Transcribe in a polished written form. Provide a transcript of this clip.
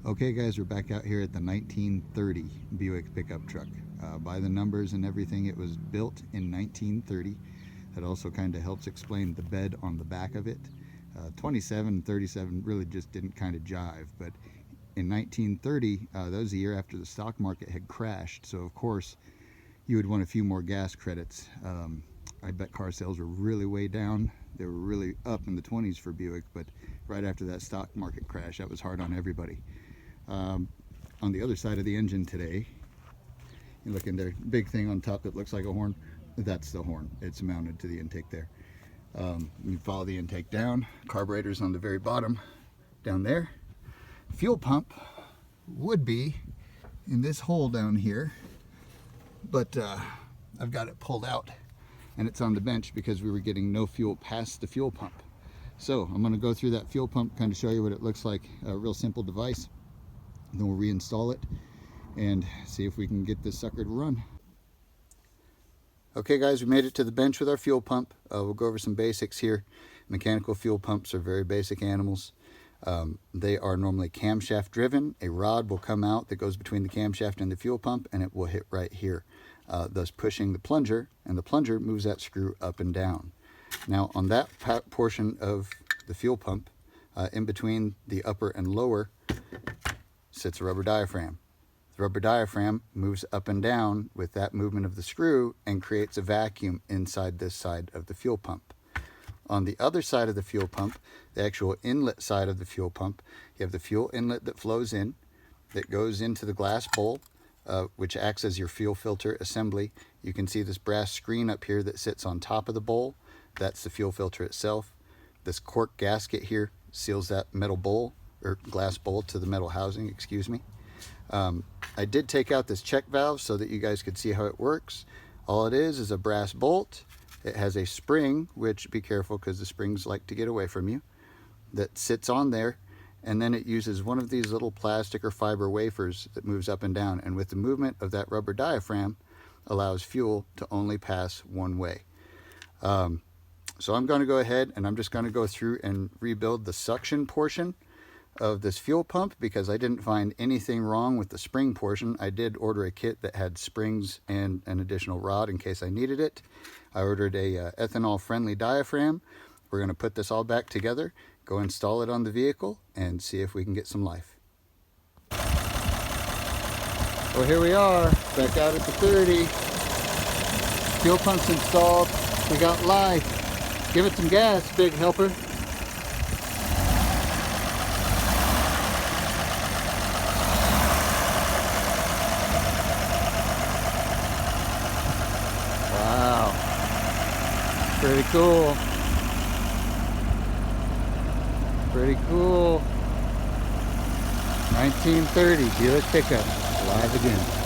Okay guys, we're back out here at the 1930 Buick pickup truck. By the numbers and everything, it was built in 1930. That also kind of helps explain the bed on the back of it. 27 and 37 really just didn't kind of jive, but in 1930, that was the year after the stock market had crashed, so of course you would want a few more gas credits. I bet car sales were really way down. They were really up in the 20s for Buick, but right after that stock market crash, that was hard on everybody. On the other side of the engine today, you look in there, big thing on top that looks like a horn, that's the horn. It's mounted to the intake there. You follow the intake down, carburetor's on the very bottom down there. Fuel pump would be in this hole down here, but I've got it pulled out and it's on the bench because we were getting no fuel past the fuel pump. So I'm going to go through that fuel pump, kind of show you what it looks like, a real simple device. Then we'll reinstall it and see if we can get this sucker to run. Okay guys, we made it to the bench with our fuel pump. We'll go over some basics here. Mechanical fuel pumps are very basic animals. They are normally camshaft driven. A rod will come out that goes between the camshaft and the fuel pump, and it will hit right here, thus pushing the plunger, and the plunger moves that screw up and down. Now on that portion of the fuel pump, in between the upper and lower, sits a rubber diaphragm. The rubber diaphragm moves up and down with that movement of the screw and creates a vacuum inside this side of the fuel pump. On the other side of the fuel pump, the actual inlet side of the fuel pump, you have the fuel inlet that flows in, that goes into the glass bowl, which acts as your fuel filter assembly. You can see this brass screen up here that sits on top of the bowl. That's the fuel filter itself. This cork gasket here seals that metal bowl, or glass bowl, to the metal housing, excuse me. I did take out this check valve so that you guys could see how it works. All it is a brass bolt. It has a spring, which, be careful because the springs like to get away from you, that sits on there, and then it uses one of these little plastic or fiber wafers that moves up and down, and with the movement of that rubber diaphragm allows fuel to only pass one way. So I'm going to go ahead and I'm just going to go through and rebuild the suction portion of this fuel pump because I didn't find anything wrong with the spring portion. I did order a kit that had springs and an additional rod in case I needed it. I ordered a ethanol friendly diaphragm. We're going to put this all back together, go install it on the vehicle, and see if we can get some life. Well, here we are back out at the 30. Fuel pump's installed. We got life. Give it some gas, big helper. Wow, pretty cool. Pretty cool. 1930 Buick Pickup, alive again.